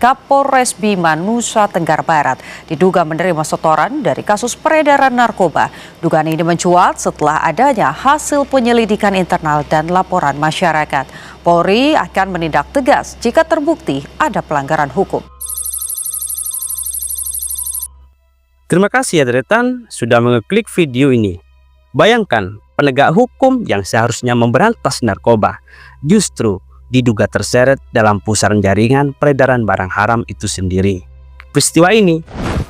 Kapolres Bima, Nusa Tenggara Barat, diduga menerima setoran dari kasus peredaran narkoba. Dugaan ini mencuat setelah adanya hasil penyelidikan internal dan laporan masyarakat. Polri akan menindak tegas jika terbukti ada pelanggaran hukum. Terima kasih ya Tretan sudah mengeklik video ini. Bayangkan penegak hukum yang seharusnya memberantas narkoba justru diduga terseret dalam pusaran jaringan peredaran barang haram itu sendiri. Peristiwa ini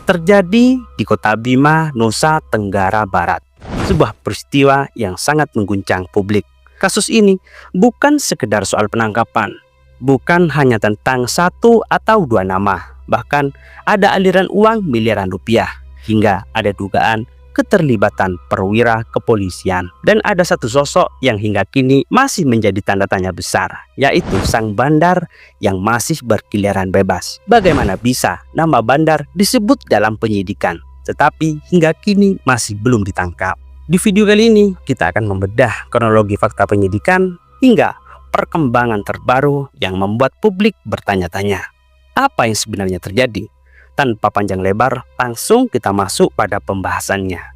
terjadi di Kota Bima, Nusa Tenggara Barat. Sebuah peristiwa yang sangat mengguncang publik. Kasus ini bukan sekedar soal penangkapan, bukan hanya tentang satu atau dua nama, bahkan ada aliran uang miliaran rupiah, hingga ada dugaan keterlibatan perwira kepolisian. Dan ada satu sosok yang hingga kini masih menjadi tanda tanya besar, yaitu sang bandar yang masih berkeliaran bebas. Bagaimana bisa nama bandar disebut dalam penyidikan, tetapi hingga kini masih belum ditangkap? Di video kali ini kita akan membedah kronologi fakta penyidikan hingga perkembangan terbaru yang membuat publik bertanya-tanya. Apa yang sebenarnya terjadi? Tanpa panjang lebar, langsung kita masuk pada pembahasannya.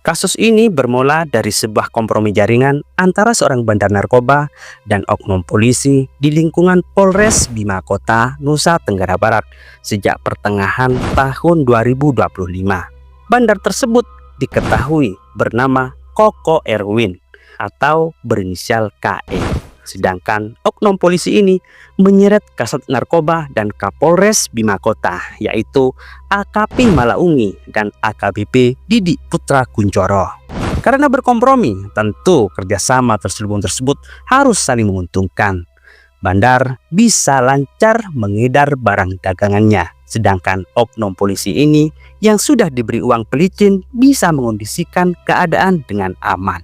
Kasus ini bermula dari sebuah kompromi jaringan antara seorang bandar narkoba dan oknum polisi di lingkungan Polres Bima Kota, Nusa Tenggara Barat sejak pertengahan tahun 2025. Bandar tersebut diketahui bernama Koko Erwin atau berinisial KE. Sedangkan oknum polisi ini menyeret Kasat Narkoba dan Kapolres Bima Kota, yaitu AKP Malaungi dan AKBP Didi Putra Kuncoro. Karena berkompromi, tentu kerjasama terselubung tersebut harus saling menguntungkan. Bandar bisa lancar mengedar barang dagangannya, sedangkan oknum polisi ini yang sudah diberi uang pelicin bisa mengondisikan keadaan dengan aman.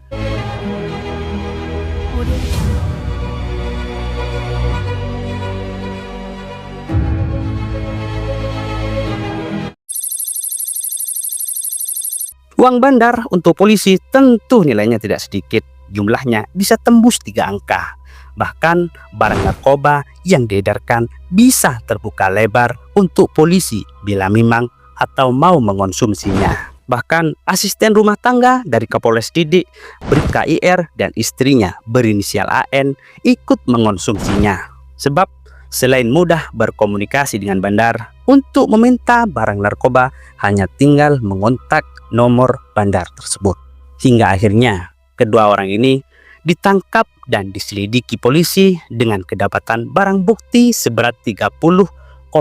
Uang bandar untuk polisi tentu nilainya tidak sedikit, jumlahnya bisa tembus 3 angka. Bahkan barang narkoba yang diedarkan bisa terbuka lebar untuk polisi bila memang atau mau mengonsumsinya. Bahkan asisten rumah tangga dari Kapolres Didi, Bribka IR dan istrinya berinisial AN ikut mengonsumsinya. Sebab selain mudah berkomunikasi dengan bandar, untuk meminta barang narkoba hanya tinggal mengontak nomor bandar tersebut. Hingga akhirnya kedua orang ini ditangkap dan diselidiki polisi dengan kedapatan barang bukti seberat 30,4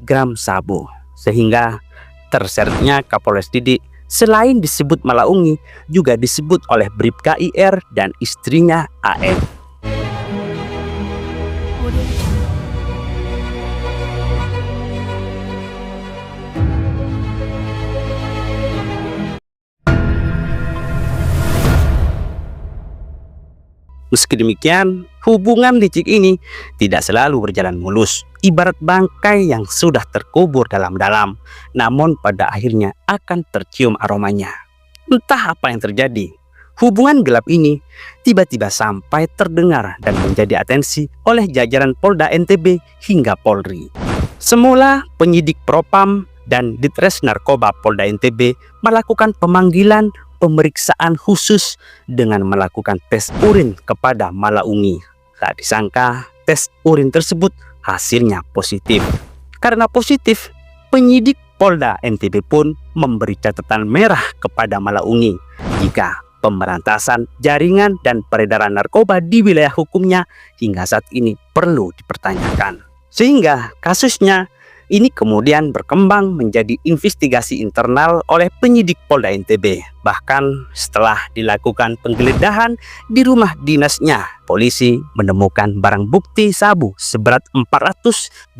gram sabu. Sehingga terseretnya Kapolres Didi selain disebut Malaungi juga disebut oleh Bribka IR dan istrinya AN. Meski demikian, hubungan licik ini tidak selalu berjalan mulus, ibarat bangkai yang sudah terkubur dalam-dalam, namun pada akhirnya akan tercium aromanya. Entah apa yang terjadi, hubungan gelap ini tiba-tiba sampai terdengar dan menjadi atensi oleh jajaran Polda NTB hingga Polri. Semula penyidik Propam dan Ditres Narkoba Polda NTB melakukan pemanggilan pemeriksaan khusus dengan melakukan tes urin kepada Malaungi. Tak disangka tes urin tersebut hasilnya positif. Karena positif, penyidik Polda NTB pun memberi catatan merah kepada Malaungi jika pemberantasan jaringan dan peredaran narkoba di wilayah hukumnya hingga saat ini perlu dipertanyakan. Sehingga kasusnya ini kemudian berkembang menjadi investigasi internal oleh penyidik Polda NTB. Bahkan setelah dilakukan penggeledahan di rumah dinasnya, polisi menemukan barang bukti sabu seberat 488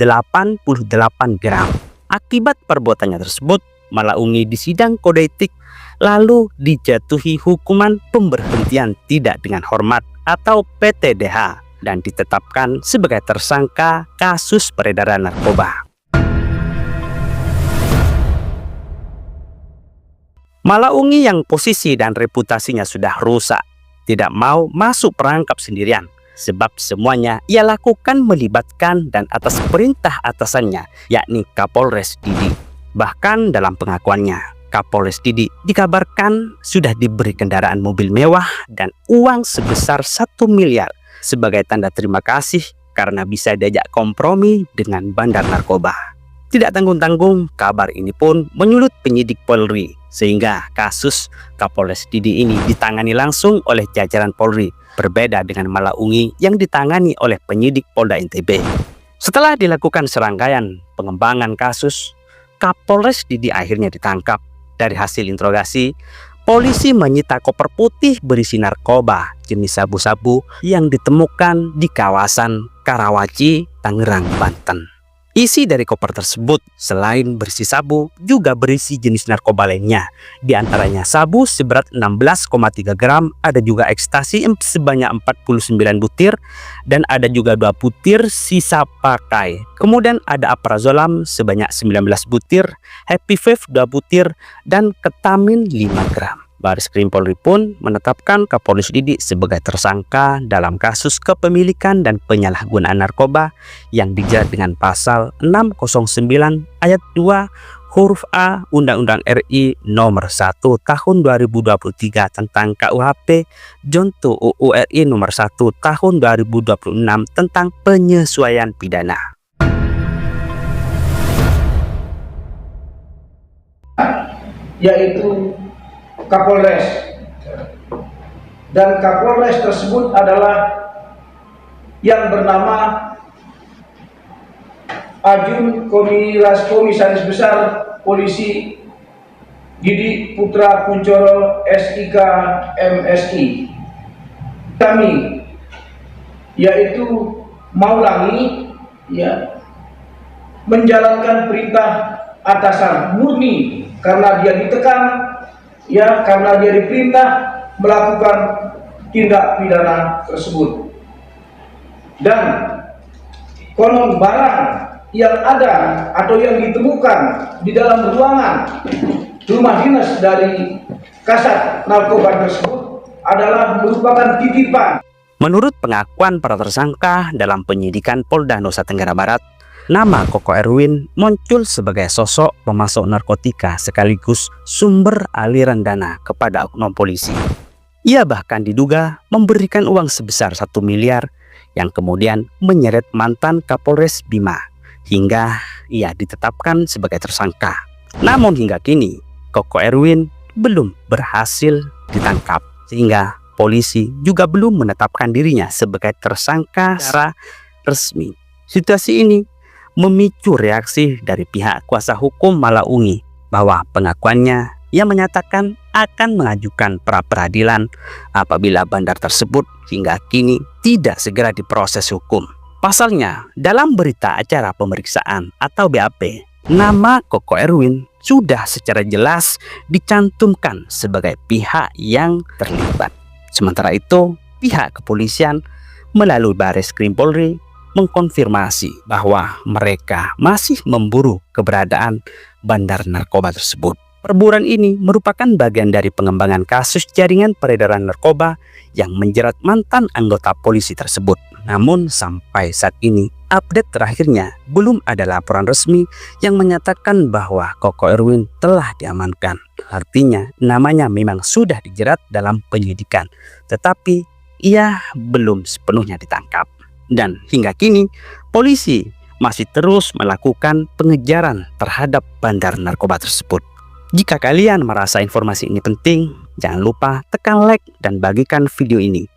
gram. Akibat perbuatannya tersebut, Malaungi disidang kode etik lalu dijatuhi hukuman pemberhentian tidak dengan hormat atau PTDH dan ditetapkan sebagai tersangka kasus peredaran narkoba. Malaungi yang posisi dan reputasinya sudah rusak tidak mau masuk perangkap sendirian, sebab semuanya ia lakukan melibatkan dan atas perintah atasannya, yakni Kapolres Didi. Bahkan dalam pengakuannya, Kapolres Didi dikabarkan sudah diberi kendaraan mobil mewah dan uang sebesar 1 miliar sebagai tanda terima kasih karena bisa diajak kompromi dengan bandar narkoba. Tidak tanggung-tanggung, kabar ini pun menyulut penyidik Polri, sehingga kasus Kapolres Didi ini ditangani langsung oleh jajaran Polri, berbeda dengan Malaungi yang ditangani oleh penyidik Polda NTB. Setelah dilakukan serangkaian pengembangan kasus, Kapolres Didi akhirnya ditangkap. Dari hasil interogasi, polisi menyita koper putih berisi narkoba jenis sabu-sabu yang ditemukan di kawasan Karawaci, Tangerang, Banten. Isi dari koper tersebut selain berisi sabu juga berisi jenis narkoba lainnya. Di antaranya sabu seberat 16,3 gram, ada juga ekstasi sebanyak 49 butir dan ada juga 2 butir sisa pakai. Kemudian ada aprazolam sebanyak 19 butir, happy vape 2 butir dan ketamin 5 gram. Bareskrim Polri pun menetapkan Kapolres Didi sebagai tersangka dalam kasus kepemilikan dan penyalahgunaan narkoba yang dijerat dengan pasal 609 ayat 2 huruf A Undang-Undang RI nomor 1 tahun 2023 tentang KUHP Junto UU RI nomor 1 tahun 2026 tentang penyesuaian pidana. Yaitu Kapolres, dan Kapolres tersebut adalah yang bernama Ajun Komisaris Besar Polisi Didi Putra Kuncoro SIK MSI. Kami yaitu Maulangi menjalankan perintah atasan murni karena dia ditekan, karena dia diperintah melakukan tindak pidana tersebut. Dan konon barang yang ada atau yang ditemukan di dalam ruangan rumah dinas dari Kasat Narkoba tersebut adalah merupakan titipan. Menurut pengakuan para tersangka dalam penyidikan Polda Nusa Tenggara Barat, nama Koko Erwin muncul sebagai sosok pemasok narkotika sekaligus sumber aliran dana kepada oknum polisi. Ia bahkan diduga memberikan uang sebesar 1 miliar yang kemudian menyeret mantan Kapolres Bima hingga ia ditetapkan sebagai tersangka. Namun hingga kini Koko Erwin belum berhasil ditangkap sehingga polisi juga belum menetapkan dirinya sebagai tersangka secara resmi. Situasi ini memicu reaksi dari pihak kuasa hukum Malaungi bahwa pengakuannya yang menyatakan akan mengajukan pra-peradilan apabila bandar tersebut hingga kini tidak segera diproses hukum. Pasalnya, dalam berita acara pemeriksaan atau BAP, nama Koko Erwin sudah secara jelas dicantumkan sebagai pihak yang terlibat. Sementara itu, pihak kepolisian melalui Bareskrim Polri mengkonfirmasi bahwa mereka masih memburu keberadaan bandar narkoba tersebut. Perburuan ini merupakan bagian dari pengembangan kasus jaringan peredaran narkoba yang menjerat mantan anggota polisi tersebut. Namun sampai saat ini, update terakhirnya belum ada laporan resmi yang menyatakan bahwa Koko Erwin telah diamankan. Artinya namanya memang sudah dijerat dalam penyidikan, tetapi ia belum sepenuhnya ditangkap. Dan hingga kini polisi masih terus melakukan pengejaran terhadap bandar narkoba tersebut. Jika kalian merasa informasi ini penting, jangan lupa tekan like dan bagikan video ini.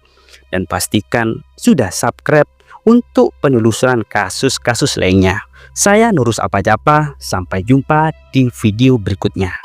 Dan pastikan sudah subscribe untuk penelusuran kasus-kasus lainnya. Saya Nurus Apajapa, sampai jumpa di video berikutnya.